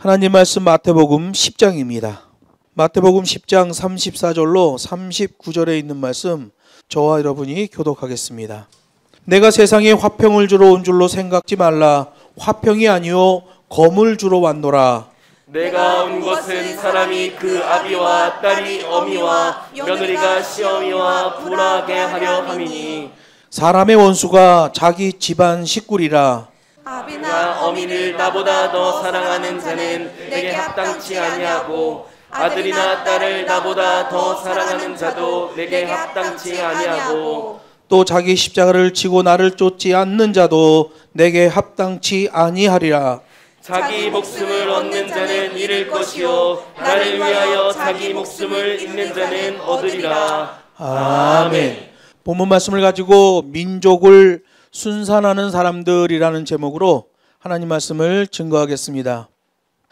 하나님 말씀 마태복음 10장입니다. 마태복음 10장 34절로 39절에 있는 말씀 저와 여러분이 교독하겠습니다. 내가 세상에 화평을 주러 온 줄로 생각지 말라. 화평이 아니요 검을 주러 왔노라. 내가 온 것은 사람이 그 아비와 딸이 어미와 며느리가 시어미와 불화하게 하려 함이니 사람의 원수가 자기 집안 식구리라. 아비나 어미를 나보다 더 사랑하는 자는 내게 합당치 아니하고 아들이나 딸을 나보다 더 사랑하는 자도 내게 합당치 아니하고 또 자기 십자가를 지고 나를 쫓지 않는 자도 내게 합당치 아니하리라. 자기 목숨을 얻는 자는 잃을 것이요 나를 위하여 자기 목숨을 잃는 자는 얻으리라. 아멘. 본문 말씀을 가지고 민족을 순산하는 사람들이라는 제목으로 하나님 말씀을 증거하겠습니다.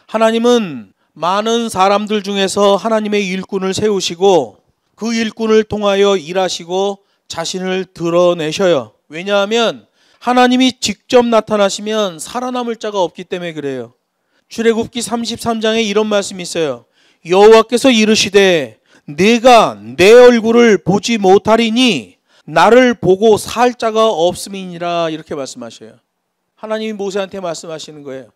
하나님은 많은 사람들 중에서 하나님의 일꾼을 세우시고 그 일꾼을 통하여 일하시고 자신을 드러내셔요. 왜냐하면 하나님이 직접 나타나시면 살아남을 자가 없기 때문에 그래요. 출애굽기 33장에 이런 말씀이 있어요. 여호와께서 이르시되 내가 내 얼굴을 보지 못하리니 나를 보고 살 자가 없음이니라. 이렇게 말씀하셔요. 하나님이 모세한테 말씀하시는 거예요.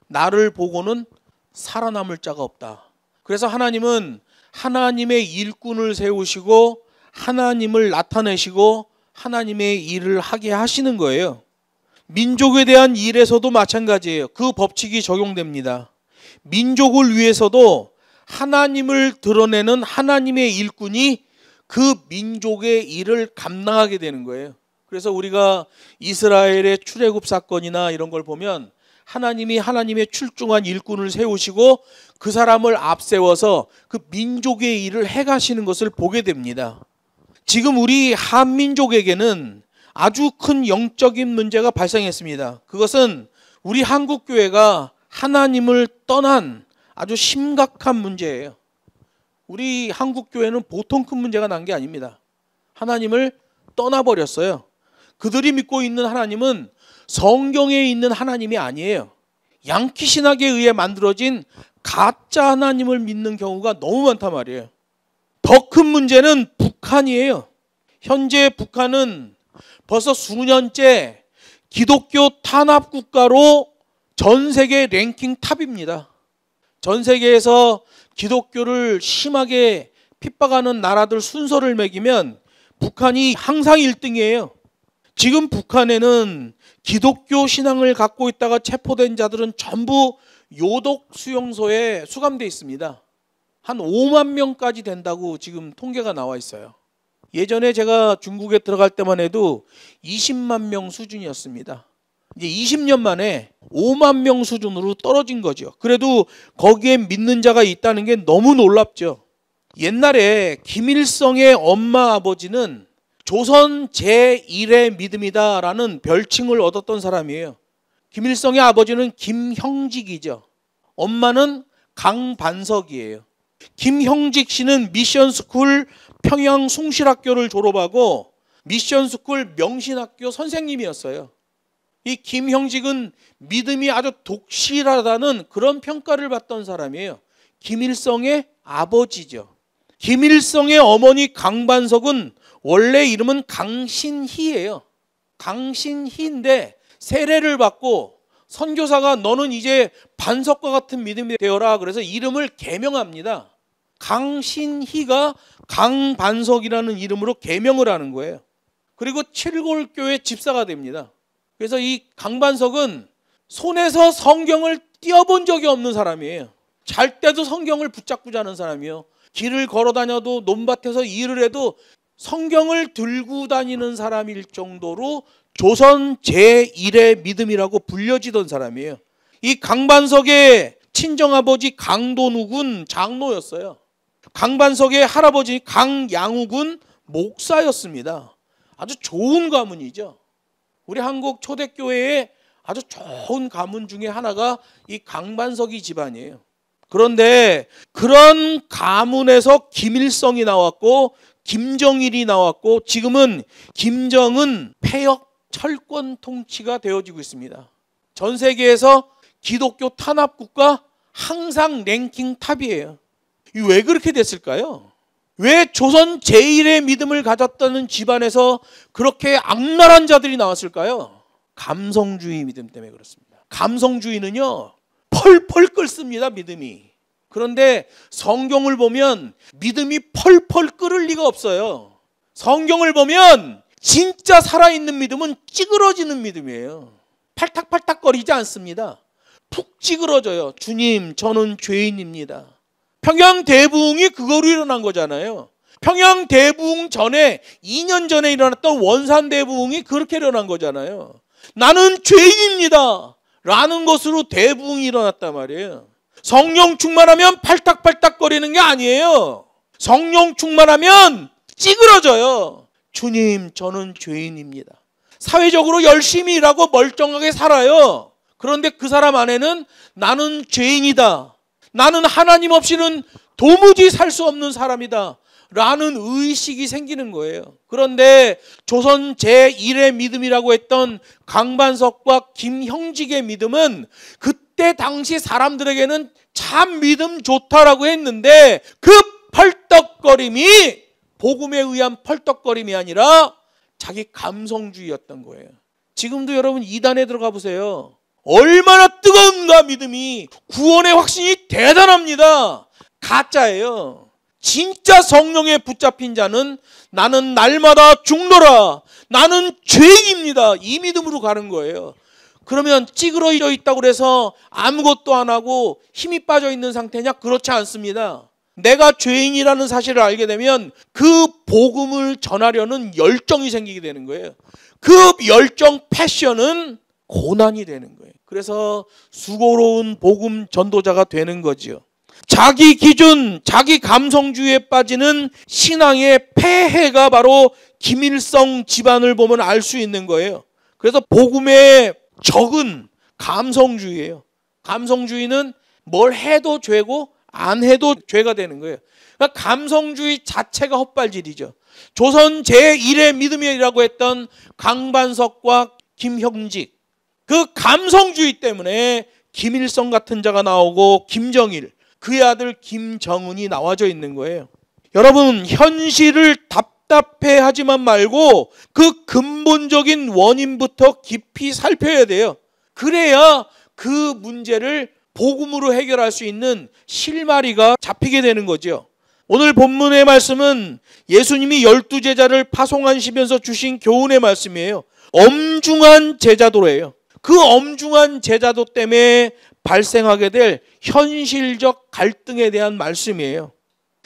나를 보고는 살아남을 자가 없다. 그래서 하나님은 하나님의 일꾼을 세우시고 하나님을 나타내시고 하나님의 일을 하게 하시는 거예요. 민족에 대한 일에서도 마찬가지예요. 그 법칙이 적용됩니다. 민족을 위해서도 하나님을 드러내는 하나님의 일꾼이 그 민족의 일을 감당하게 되는 거예요. 그래서 우리가 이스라엘의 출애굽 사건이나 이런 걸 보면 하나님이 하나님의 출중한 일꾼을 세우시고 그 사람을 앞세워서 그 민족의 일을 해가시는 것을 보게 됩니다. 지금 우리 한민족에게는 아주 큰 영적인 문제가 발생했습니다. 그것은 우리 한국교회가 하나님을 떠난 아주 심각한 문제예요. 우리 한국교회는 보통 큰 문제가 난 게 아닙니다. 하나님을 떠나버렸어요. 그들이 믿고 있는 하나님은 성경에 있는 하나님이 아니에요. 양키신학에 의해 만들어진 가짜 하나님을 믿는 경우가 너무 많단 말이에요. 더 큰 문제는 북한이에요. 현재 북한은 벌써 수년째 기독교 탄압 국가로 전 세계 랭킹 탑입니다. 전 세계에서 기독교를 심하게 핍박하는 나라들 순서를 매기면 북한이 항상 1등이에요. 지금 북한에는 기독교 신앙을 갖고 있다가 체포된 자들은 전부 요독 수용소에 수감되어 있습니다. 한 5만 명까지 된다고 지금 통계가 나와 있어요. 예전에 제가 중국에 들어갈 때만 해도 20만 명 수준이었습니다. 이제 20년 만에 5만 명 수준으로 떨어진 거죠. 그래도 거기에 믿는 자가 있다는 게 너무 놀랍죠. 옛날에 김일성의 엄마 아버지는 조선 제1의 믿음이다라는 별칭을 얻었던 사람이에요. 김일성의 아버지는 김형직이죠. 엄마는 강반석이에요. 김형직 씨는 미션스쿨 평양 숭실학교를 졸업하고 미션스쿨 명신학교 선생님이었어요. 이 김형직은 믿음이 아주 독실하다는 그런 평가를 받던 사람이에요. 김일성의 아버지죠. 김일성의 어머니 강반석은 원래 이름은 강신희예요. 강신희인데 세례를 받고 선교사가 너는 이제 반석과 같은 믿음이 되어라. 그래서 이름을 개명합니다. 강신희가 강반석이라는 이름으로 개명을 하는 거예요. 그리고 칠골교회 집사가 됩니다. 그래서 이 강반석은 손에서 성경을 띄어본 적이 없는 사람이에요. 잘 때도 성경을 붙잡고 자는 사람이에요. 길을 걸어 다녀도 논밭에서 일을 해도 성경을 들고 다니는 사람일 정도로 조선 제1의 믿음이라고 불려지던 사람이에요. 이 강반석의 친정아버지 강돈욱은 장로였어요. 강반석의 할아버지 강양욱은 목사였습니다. 아주 좋은 가문이죠. 우리 한국 초대교회의 아주 좋은 가문 중에 하나가 이 강반석이 집안이에요. 그런데 그런 가문에서 김일성이 나왔고 김정일이 나왔고 지금은 김정은 폐역 철권 통치가 되어지고 있습니다. 전 세계에서 기독교 탄압국가 항상 랭킹 탑이에요. 왜 그렇게 됐을까요? 왜 조선 제1의 믿음을 가졌다는 집안에서 그렇게 악랄한 자들이 나왔을까요? 감성주의 믿음 때문에 그렇습니다. 감성주의는요, 펄펄 끓습니다, 믿음이. 그런데 성경을 보면 믿음이 펄펄 끓을 리가 없어요. 성경을 보면 진짜 살아있는 믿음은 찌그러지는 믿음이에요. 팔딱팔딱거리지 않습니다. 푹 찌그러져요. 주님, 저는 죄인입니다. 평양대부흥이 그거로 일어난 거잖아요. 평양대부흥 전에 2년 전에 일어났던 원산대부흥이 그렇게 일어난 거잖아요. 나는 죄인입니다 라는 것으로 대부흥이 일어났단 말이에요. 성령 충만하면 팔딱팔딱거리는 게 아니에요. 성령 충만하면 찌그러져요. 주님, 저는 죄인입니다. 사회적으로 열심히 일하고 멀쩡하게 살아요. 그런데 그 사람 안에는 나는 죄인이다, 나는 하나님 없이는 도무지 살 수 없는 사람이다 라는 의식이 생기는 거예요. 그런데 조선 제1의 믿음이라고 했던 강반석과 김형직의 믿음은 그때 당시 사람들에게는 참 믿음 좋다라고 했는데 그 펄떡거림이 복음에 의한 펄떡거림이 아니라 자기 감성주의였던 거예요. 지금도 여러분 이단에 들어가 보세요. 얼마나 뜨거운가 믿음이. 구원의 확신이 대단합니다. 가짜예요. 진짜 성령에 붙잡힌 자는 나는 날마다 죽노라, 나는 죄인입니다, 이 믿음으로 가는 거예요. 그러면 찌그러져 있다고 해서 아무것도 안 하고 힘이 빠져 있는 상태냐? 그렇지 않습니다. 내가 죄인이라는 사실을 알게 되면 그 복음을 전하려는 열정이 생기게 되는 거예요. 그 열정, 패션은 고난이 되는 거예요. 그래서 수고로운 복음 전도자가 되는 거지요. 자기 기준, 자기 감성주의에 빠지는 신앙의 폐해가 바로 김일성 집안을 보면 알 수 있는 거예요. 그래서 복음의 적은 감성주의예요. 감성주의는 뭘 해도 죄고 안 해도 죄가 되는 거예요. 그러니까 감성주의 자체가 헛발질이죠. 조선 제1의 믿음이라고 했던 강반석과 김형직, 그 감성주의 때문에 김일성 같은 자가 나오고 김정일, 그의 아들 김정은이 나와져 있는 거예요. 여러분, 현실을 답답해하지만 말고 그 근본적인 원인부터 깊이 살펴야 돼요. 그래야 그 문제를 복음으로 해결할 수 있는 실마리가 잡히게 되는 거죠. 오늘 본문의 말씀은 예수님이 12제자를 파송하시면서 주신 교훈의 말씀이에요. 엄중한 제자도예요. 그 엄중한 제자도 때문에 발생하게 될 현실적 갈등에 대한 말씀이에요.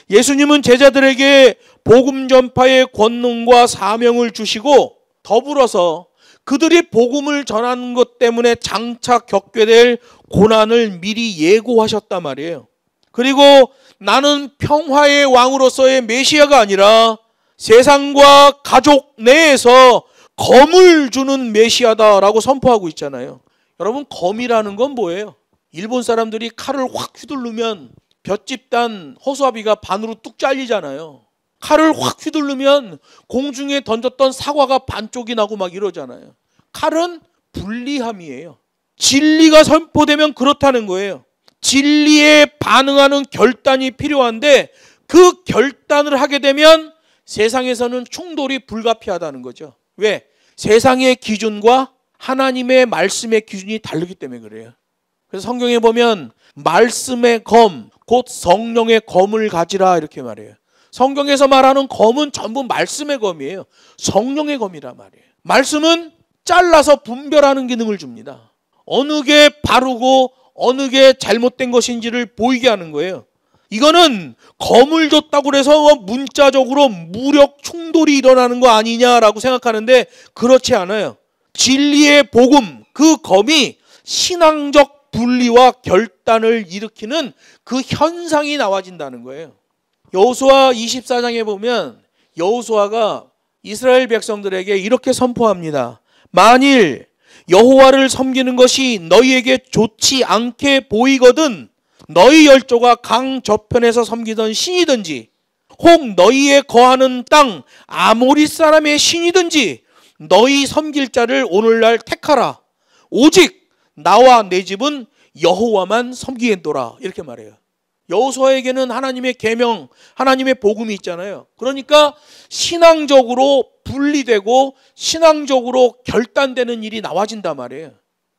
예수님은 제자들에게 복음 전파의 권능과 사명을 주시고 더불어서 그들이 복음을 전하는 것 때문에 장차 겪게 될 고난을 미리 예고하셨단 말이에요. 그리고 나는 평화의 왕으로서의 메시아가 아니라 세상과 가족 내에서 검을 주는 메시아다라고 선포하고 있잖아요. 여러분, 검이라는 건 뭐예요? 일본 사람들이 칼을 확 휘두르면 볏짚단 허수아비가 반으로 뚝 잘리잖아요. 칼을 확 휘두르면 공중에 던졌던 사과가 반쪽이 나고 막 이러잖아요. 칼은 불리함이에요. 진리가 선포되면 그렇다는 거예요. 진리에 반응하는 결단이 필요한데 그 결단을 하게 되면 세상에서는 충돌이 불가피하다는 거죠. 왜? 세상의 기준과 하나님의 말씀의 기준이 다르기 때문에 그래요. 그래서 성경에 보면 말씀의 검, 곧 성령의 검을 가지라 이렇게 말해요. 성경에서 말하는 검은 전부 말씀의 검이에요. 성령의 검이란 말이에요. 말씀은 잘라서 분별하는 기능을 줍니다. 어느 게 바르고 어느 게 잘못된 것인지를 보이게 하는 거예요. 이거는 검을 줬다고 해서 문자적으로 무력 충돌이 일어나는 거 아니냐라고 생각하는데 그렇지 않아요. 진리의 복음, 그 검이 신앙적 분리와 결단을 일으키는 그 현상이 나와진다는 거예요. 여호수아 24장에 보면 여호수아가 이스라엘 백성들에게 이렇게 선포합니다. 만일 여호와를 섬기는 것이 너희에게 좋지 않게 보이거든 너희 열조가 강 저편에서 섬기던 신이든지 혹 너희의 거하는 땅 아모리 사람의 신이든지 너희 섬길 자를 오늘날 택하라. 오직 나와 내 집은 여호와만 섬기겠노라 이렇게 말해요. 여호수아에게는 하나님의 계명, 하나님의 복음이 있잖아요. 그러니까 신앙적으로 분리되고 신앙적으로 결단되는 일이 나와진단 말이에요.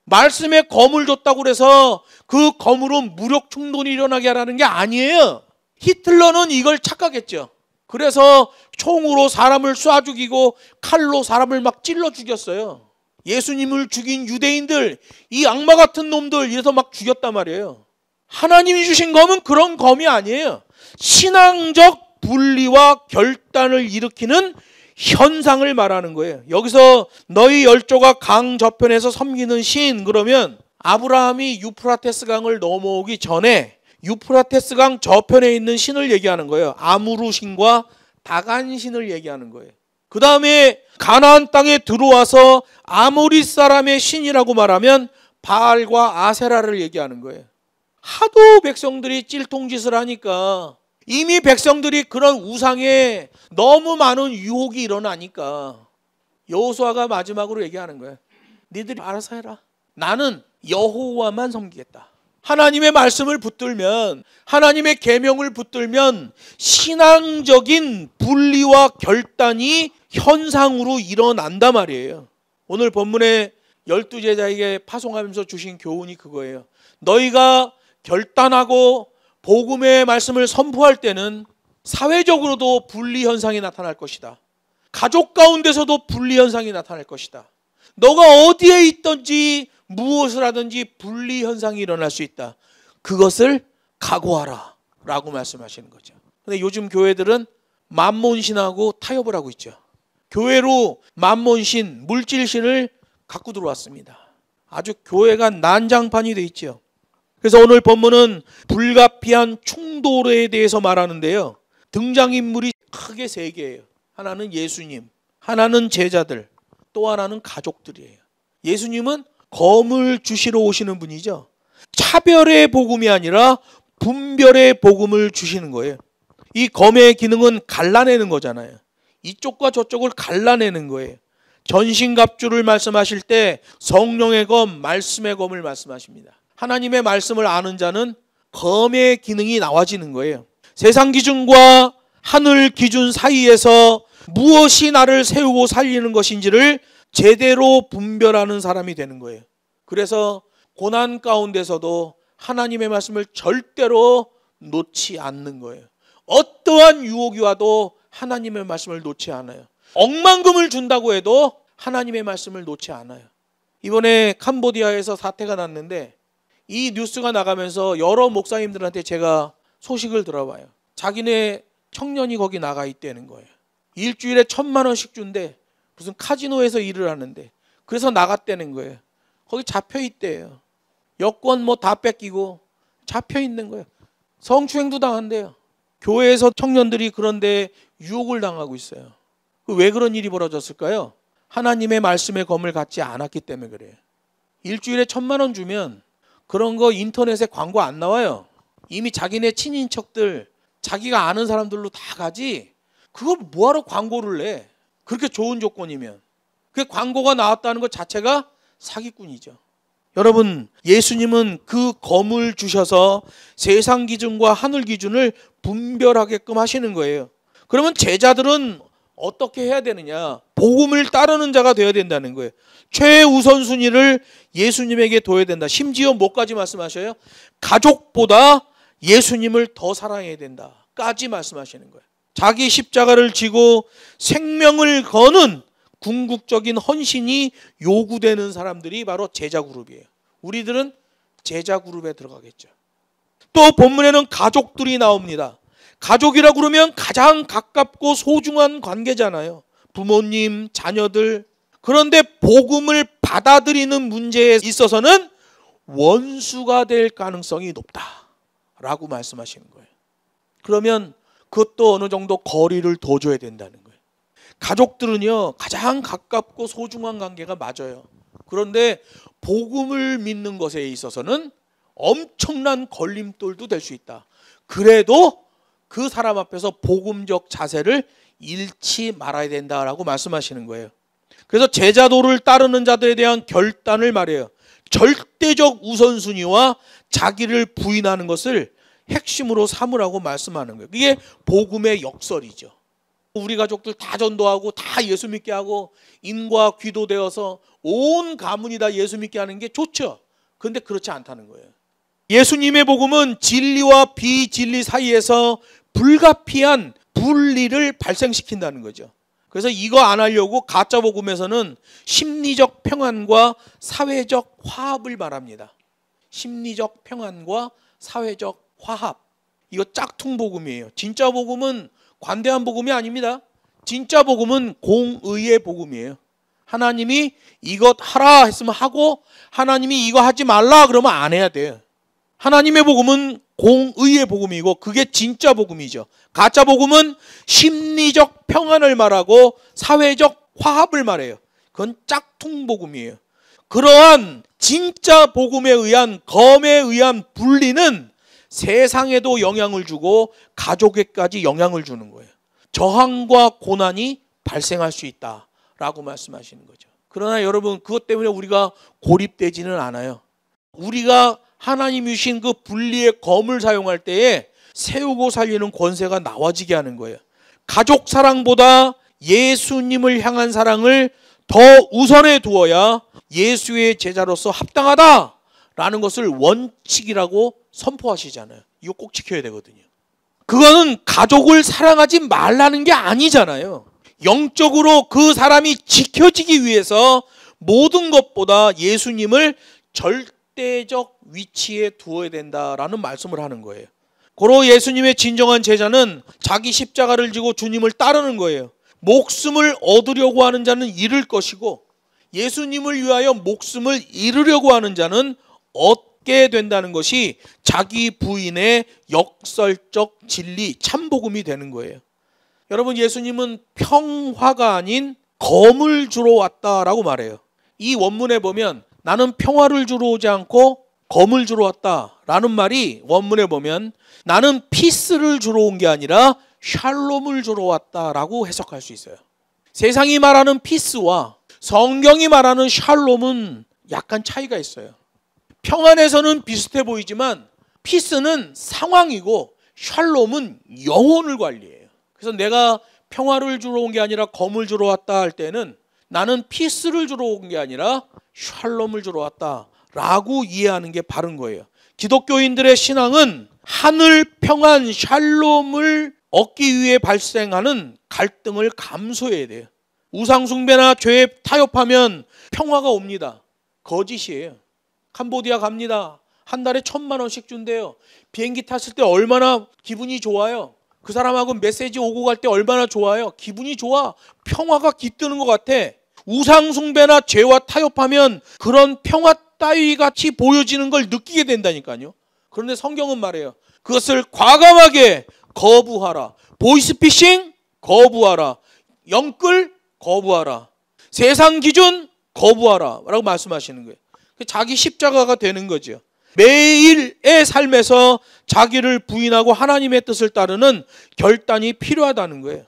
말씀에 검을 줬다고 해서 그 검으로 무력 충돌이 일어나게 하라는 게 아니에요. 히틀러는 이걸 착각했죠. 그래서 총으로 사람을 쏴 죽이고 칼로 사람을 막 찔러 죽였어요. 예수님을 죽인 유대인들, 이 악마 같은 놈들 이래서 막 죽였단 말이에요. 하나님이 주신 검은 그런 검이 아니에요. 신앙적 분리와 결단을 일으키는 현상을 말하는 거예요. 여기서 너희 열조가 강 저편에서 섬기는 신, 그러면 아브라함이 유프라테스 강을 넘어오기 전에 유프라테스 강 저편에 있는 신을 얘기하는 거예요. 아무루 신과 다간 신을 얘기하는 거예요. 그 다음에 가나안 땅에 들어와서 아모리 사람의 신이라고 말하면 바알과 아세라를 얘기하는 거예요. 하도 백성들이 찔통짓을 하니까, 이미 백성들이 그런 우상에 너무 많은 유혹이 일어나니까 여호수아가 마지막으로 얘기하는 거예요. 니들이 알아서 해라. 나는 여호와만 섬기겠다. 하나님의 말씀을 붙들면, 하나님의 계명을 붙들면 신앙적인 분리와 결단이 현상으로 일어난단 말이에요. 오늘 본문에 12제자에게 파송하면서 주신 교훈이 그거예요. 너희가 결단하고 복음의 말씀을 선포할 때는 사회적으로도 분리 현상이 나타날 것이다. 가족 가운데서도 분리 현상이 나타날 것이다. 너가 어디에 있든지 무엇을 하든지 분리 현상이 일어날 수 있다. 그것을 각오하라 라고 말씀하시는 거죠. 근데 요즘 교회들은 만몬신하고 타협을 하고 있죠. 교회로 만몬신, 물질신을 갖고 들어왔습니다. 아주 교회가 난장판이 돼 있죠. 그래서 오늘 본문은 불가피한 충돌에 대해서 말하는데요. 등장인물이 크게 세 개예요. 하나는 예수님, 하나는 제자들, 또 하나는 가족들이에요. 예수님은 검을 주시러 오시는 분이죠. 차별의 복음이 아니라 분별의 복음을 주시는 거예요. 이 검의 기능은 갈라내는 거잖아요. 이쪽과 저쪽을 갈라내는 거예요. 전신갑주를 말씀하실 때 성령의 검, 말씀의 검을 말씀하십니다. 하나님의 말씀을 아는 자는 검의 기능이 나와지는 거예요. 세상 기준과 하늘 기준 사이에서 무엇이 나를 세우고 살리는 것인지를 제대로 분별하는 사람이 되는 거예요. 그래서 고난 가운데서도 하나님의 말씀을 절대로 놓지 않는 거예요. 어떠한 유혹이 와도 하나님의 말씀을 놓지 않아요. 억만금을 준다고 해도 하나님의 말씀을 놓지 않아요. 이번에 캄보디아에서 사태가 났는데 이 뉴스가 나가면서 여러 목사님들한테 제가 소식을 들어봐요. 자기네 청년이 거기 나가 있다는 거예요. 일주일에 1,000만 원씩 준대. 무슨 카지노에서 일을 하는데. 그래서 나갔다는 거예요. 거기 잡혀 있대요. 여권 뭐 다 뺏기고 잡혀 있는 거예요. 성추행도 당한대요. 교회에서 청년들이 그런데 유혹을 당하고 있어요. 왜 그런 일이 벌어졌을까요? 하나님의 말씀의 검을 갖지 않았기 때문에 그래요. 일주일에 1,000만 원 주면 그런 거 인터넷에 광고 안 나와요. 이미 자기네 친인척들, 자기가 아는 사람들로 다 가지. 그걸 뭐하러 광고를 내? 그렇게 좋은 조건이면. 그 광고가 나왔다는 것 자체가 사기꾼이죠. 여러분, 예수님은 그 검을 주셔서 세상 기준과 하늘 기준을 분별하게끔 하시는 거예요. 그러면 제자들은 어떻게 해야 되느냐? 복음을 따르는 자가 되어야 된다는 거예요. 최우선순위를 예수님에게 둬야 된다. 심지어 뭐까지 말씀하셔요? 가족보다 예수님을 더 사랑해야 된다까지 말씀하시는 거예요. 자기 십자가를 지고 생명을 거는 궁극적인 헌신이 요구되는 사람들이 바로 제자 그룹이에요. 우리들은 제자 그룹에 들어가겠죠. 또 본문에는 가족들이 나옵니다. 가족이라 그러면 가장 가깝고 소중한 관계잖아요. 부모님, 자녀들. 그런데 복음을 받아들이는 문제에 있어서는 원수가 될 가능성이 높다라고 말씀하시는 거예요. 그러면 그것도 어느 정도 거리를 둬줘야 된다는 거예요. 가족들은요, 가장 가깝고 소중한 관계가 맞아요. 그런데 복음을 믿는 것에 있어서는 엄청난 걸림돌도 될 수 있다. 그래도 그 사람 앞에서 복음적 자세를 잃지 말아야 된다라고 말씀하시는 거예요. 그래서 제자도를 따르는 자들에 대한 결단을 말해요. 절대적 우선순위와 자기를 부인하는 것을 핵심으로 삼으라고 말씀하는 거예요. 이게 복음의 역설이죠. 우리 가족들 다 전도하고 다 예수 믿게 하고 인과 귀도 되어서 온 가문이 다 예수 믿게 하는 게 좋죠. 그런데 그렇지 않다는 거예요. 예수님의 복음은 진리와 비진리 사이에서 불가피한 분리를 발생시킨다는 거죠. 그래서 이거 안 하려고 가짜 복음에서는 심리적 평안과 사회적 화합을 말합니다. 심리적 평안과 사회적 화합. 이거 짝퉁 복음이에요. 진짜 복음은 관대한 복음이 아닙니다. 진짜 복음은 공의의 복음이에요. 하나님이 이것 하라 했으면 하고 하나님이 이거 하지 말라 그러면 안 해야 돼요. 하나님의 복음은 공의의 복음이고 그게 진짜 복음이죠. 가짜 복음은 심리적 평안을 말하고 사회적 화합을 말해요. 그건 짝퉁 복음이에요. 그러한 진짜 복음에 의한 검에 의한 분리는 세상에도 영향을 주고 가족에까지 영향을 주는 거예요. 저항과 고난이 발생할 수 있다라고 말씀하시는 거죠. 그러나 여러분 그것 때문에 우리가 고립되지는 않아요. 우리가 하나님이 주신 그 분리의 검을 사용할 때에 세우고 살리는 권세가 나와지게 하는 거예요. 가족 사랑보다 예수님을 향한 사랑을 더 우선에 두어야 예수의 제자로서 합당하다라는 것을 원칙이라고 선포하시잖아요. 이거 꼭 지켜야 되거든요. 그거는 가족을 사랑하지 말라는 게 아니잖아요. 영적으로 그 사람이 지켜지기 위해서 모든 것보다 예수님을 절대적 위치에 두어야 된다라는 말씀을 하는 거예요. 고로 예수님의 진정한 제자는 자기 십자가를 지고 주님을 따르는 거예요. 목숨을 얻으려고 하는 자는 잃을 것이고 예수님을 위하여 목숨을 잃으려고 하는 자는 얻게 된다는 것이 자기 부인의 역설적 진리, 참복음이 되는 거예요. 여러분 예수님은 평화가 아닌 검을 주러 왔다라고 말해요. 이 원문에 보면 나는 평화를 주러 오지 않고 검을 주러 왔다라는 말이 원문에 보면 나는 피스를 주러 온 게 아니라 샬롬을 주러 왔다라고 해석할 수 있어요. 세상이 말하는 피스와 성경이 말하는 샬롬은 약간 차이가 있어요. 평안에서는 비슷해 보이지만 피스는 상황이고 샬롬은 영혼을 관리해요. 그래서 내가 평화를 주러 온 게 아니라 검을 주러 왔다 할 때는 나는 피스를 주러 온 게 아니라 샬롬을 주러 왔다라고 이해하는 게 바른 거예요. 기독교인들의 신앙은 하늘 평안 샬롬을 얻기 위해 발생하는 갈등을 감수해야 돼요. 우상숭배나 죄에 타협하면 평화가 옵니다. 거짓이에요. 캄보디아 갑니다. 한 달에 1,000만 원씩 준대요. 비행기 탔을 때 얼마나 기분이 좋아요. 그 사람하고 메시지 오고 갈 때 얼마나 좋아요. 기분이 좋아. 평화가 깃드는 것 같아. 우상숭배나 죄와 타협하면 그런 평화 따위 같이 보여지는 걸 느끼게 된다니까요. 그런데 성경은 말해요. 그것을 과감하게 거부하라. 보이스피싱 거부하라. 영끌 거부하라. 세상 기준 거부하라 라고 말씀하시는 거예요. 자기 십자가가 되는 거죠. 매일의 삶에서 자기를 부인하고 하나님의 뜻을 따르는 결단이 필요하다는 거예요.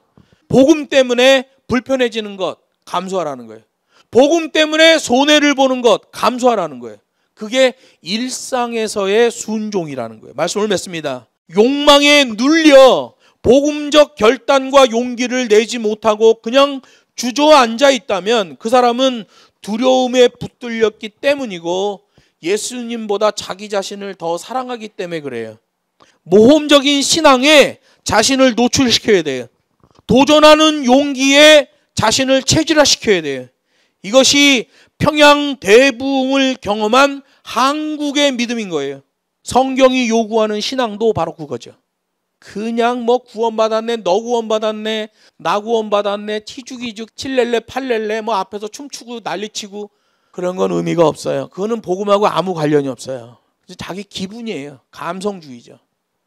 복음 때문에 불편해지는 것 감수하라는 거예요. 복음 때문에 손해를 보는 것 감수하라는 거예요. 그게 일상에서의 순종이라는 거예요. 말씀을 맺습니다. 욕망에 눌려 복음적 결단과 용기를 내지 못하고 그냥 주저앉아 있다면 그 사람은 두려움에 붙들렸기 때문이고 예수님보다 자기 자신을 더 사랑하기 때문에 그래요. 모험적인 신앙에 자신을 노출시켜야 돼요. 도전하는 용기에 자신을 체질화시켜야 돼요. 이것이 평양 대부흥을 경험한 한국의 믿음인 거예요. 성경이 요구하는 신앙도 바로 그거죠. 그냥 뭐 구원받았네, 너 구원받았네, 나 구원받았네, 티죽이죽, 칠렐레, 팔렐레 뭐 앞에서 춤추고 난리치고 그런 건 의미가 없어요. 그거는 복음하고 아무 관련이 없어요. 자기 기분이에요. 감성주의죠.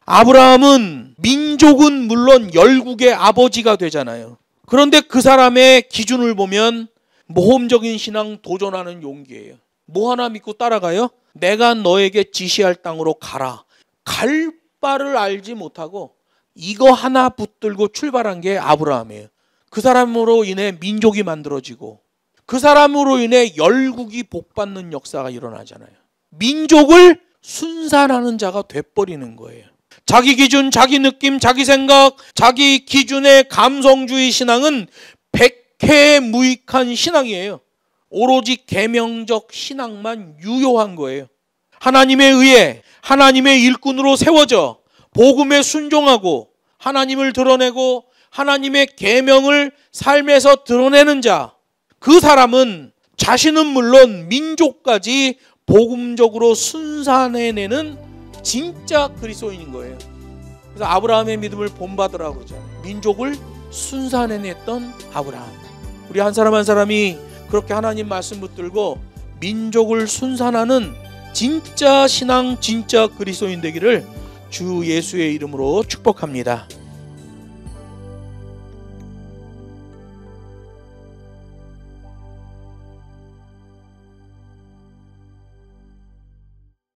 아브라함은 민족은 물론 열국의 아버지가 되잖아요. 그런데 그 사람의 기준을 보면 모험적인 신앙 도전하는 용기예요. 뭐 하나 믿고 따라가요? 내가 너에게 지시할 땅으로 가라. 갈 바를 알지 못하고 이거 하나 붙들고 출발한 게 아브라함이에요. 그 사람으로 인해 민족이 만들어지고 그 사람으로 인해 열국이 복받는 역사가 일어나잖아요. 민족을 순산하는 자가 돼버리는 거예요. 자기 기준, 자기 느낌, 자기 생각, 자기 기준의 감성주의 신앙은 백해무익한 신앙이에요. 오로지 계명적 신앙만 유효한 거예요. 하나님에 의해 하나님의 일꾼으로 세워져 복음에 순종하고 하나님을 드러내고 하나님의 계명을 삶에서 드러내는 자, 그 사람은 자신은 물론 민족까지 복음적으로 순산해내는 진짜 그리스도인인 거예요. 그래서 아브라함의 믿음을 본받으라고 그러잖아요. 민족을 순산해냈던 아브라함. 우리 한 사람 한 사람이 그렇게 하나님 말씀 붙들고 민족을 순산하는 진짜 신앙, 진짜 그리스도인 되기를 주 예수의 이름으로 축복합니다.